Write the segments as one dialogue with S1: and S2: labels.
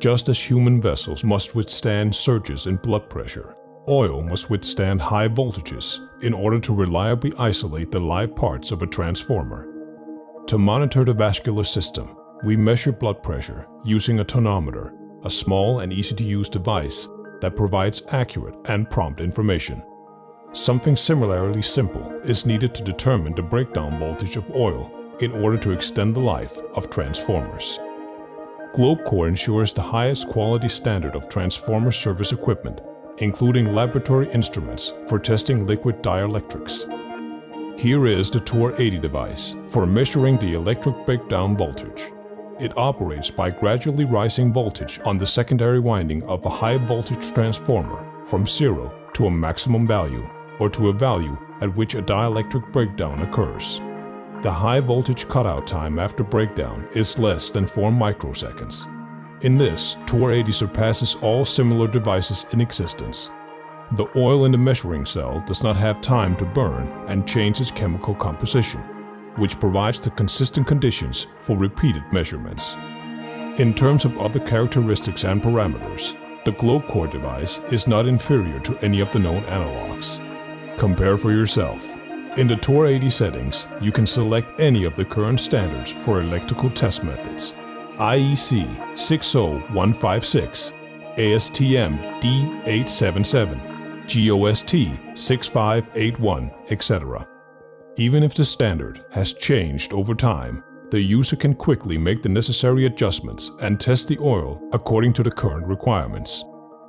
S1: Just as human vessels must withstand surges in blood pressure, oil must withstand high voltages in order to reliably isolate the live parts of a transformer. To monitor the vascular system, we measure blood pressure using a tonometer, a small and easy-to-use device that provides accurate and prompt information. Something similarly simple is needed to determine the breakdown voltage of oil in order to extend the life of transformers. GlobeCore ensures the highest quality standard of transformer service equipment, including laboratory instruments for testing liquid dielectrics. Here is the TOR 80 device for measuring the electric breakdown voltage. It operates by gradually rising voltage on the secondary winding of a high voltage transformer from 0 to a maximum value, or to a value at which a dielectric breakdown occurs. The high voltage cutout time after breakdown is less than 4 microseconds. In this, TOR 80 surpasses all similar devices in existence. The oil in the measuring cell does not have time to burn and change its chemical composition, which provides the consistent conditions for repeated measurements. In terms of other characteristics and parameters, the GlobeCore device is not inferior to any of the known analogs. Compare for yourself. In the TOR 80 settings, you can select any of the current standards for electrical test methods: IEC 60156, ASTM D877, GOST 6581, etc. Even if the standard has changed over time, the user can quickly make the necessary adjustments and test the oil according to the current requirements.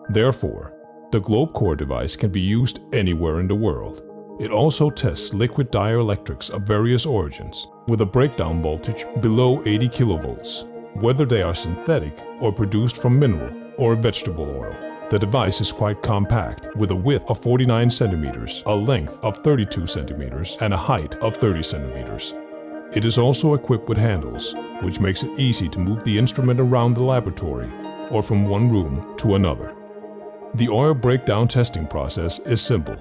S1: Therefore, the GlobeCore device can be used anywhere in the world. It also tests liquid dielectrics of various origins with a breakdown voltage below 80 kilovolts, whether they are synthetic or produced from mineral or vegetable oil. The device is quite compact, with a width of 49 centimeters, a length of 32 centimeters, and a height of 30 centimeters. It is also equipped with handles, which makes it easy to move the instrument around the laboratory or from one room to another. The oil breakdown testing process is simple.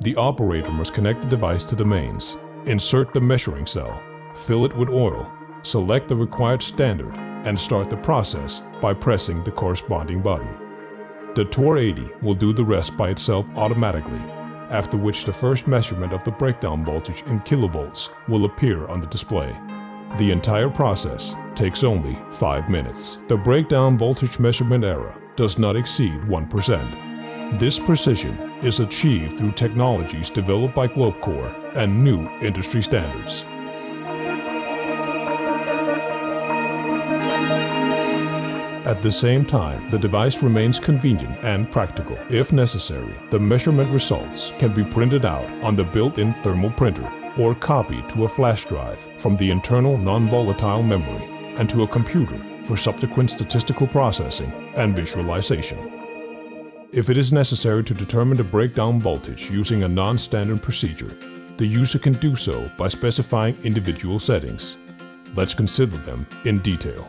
S1: The operator must connect the device to the mains, insert the measuring cell, fill it with oil, select the required standard, and start the process by pressing the corresponding button. The TOR 80 will do the rest by itself automatically, after which the first measurement of the breakdown voltage in kilovolts will appear on the display. The entire process takes only 5 minutes. The breakdown voltage measurement error does not exceed 1%. This precision is achieved through technologies developed by GlobeCore and new industry standards. At the same time, the device remains convenient and practical. If necessary, the measurement results can be printed out on the built-in thermal printer or copied to a flash drive from the internal non-volatile memory and to a computer for subsequent statistical processing and visualization. If it is necessary to determine the breakdown voltage using a non-standard procedure, the user can do so by specifying individual settings. Let's consider them in detail.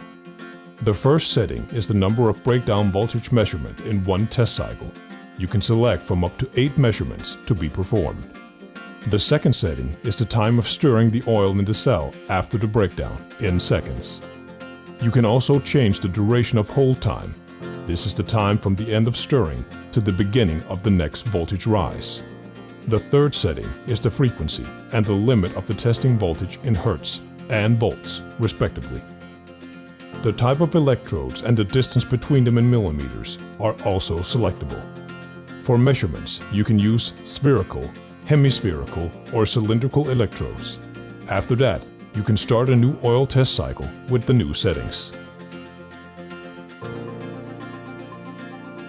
S1: The first setting is the number of breakdown voltage measurement in one test cycle. You can select from up to 8 measurements to be performed. The second setting is the time of stirring the oil in the cell after the breakdown in seconds. You can also change the duration of hold time. This is the time from the end of stirring to the beginning of the next voltage rise. The third setting is the frequency and the limit of the testing voltage in hertz and volts, respectively. The type of electrodes and the distance between them in millimeters are also selectable. For measurements, you can use spherical, hemispherical, or cylindrical electrodes. After that, you can start a new oil test cycle with the new settings.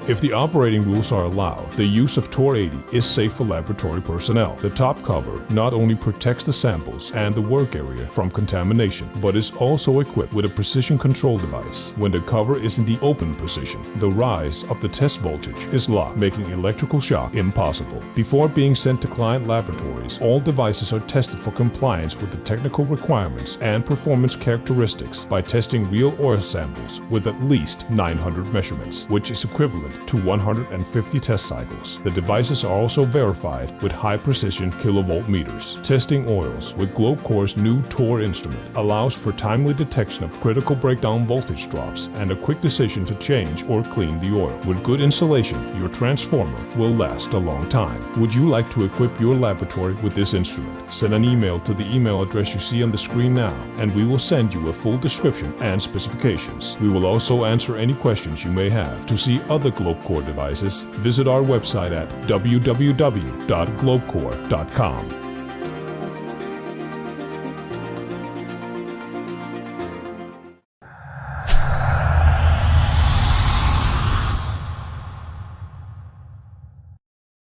S1: If the operating rules are allowed, the use of TOR 80 is safe for laboratory personnel. The top cover not only protects the samples and the work area from contamination, but is also equipped with a precision control device. When the cover is in the open position, the rise of the test voltage is locked, making electrical shock impossible. Before being sent to client laboratories, all devices are tested for compliance with the technical requirements and performance characteristics by testing real oil samples with at least 900 measurements, which is equivalent to 150 test cycles. The devices are also verified with high-precision kilovolt meters. Testing oils with GlobeCore's new TOR instrument allows for timely detection of critical breakdown voltage drops and a quick decision to change or clean the oil. With good insulation, your transformer will last a long time. Would you like to equip your laboratory with this instrument? Send an email to the email address you see on the screen now, and we will send you a full description and specifications. We will also answer any questions you may have. To see other GlobeCore devices, visit our website at www.globecore.com.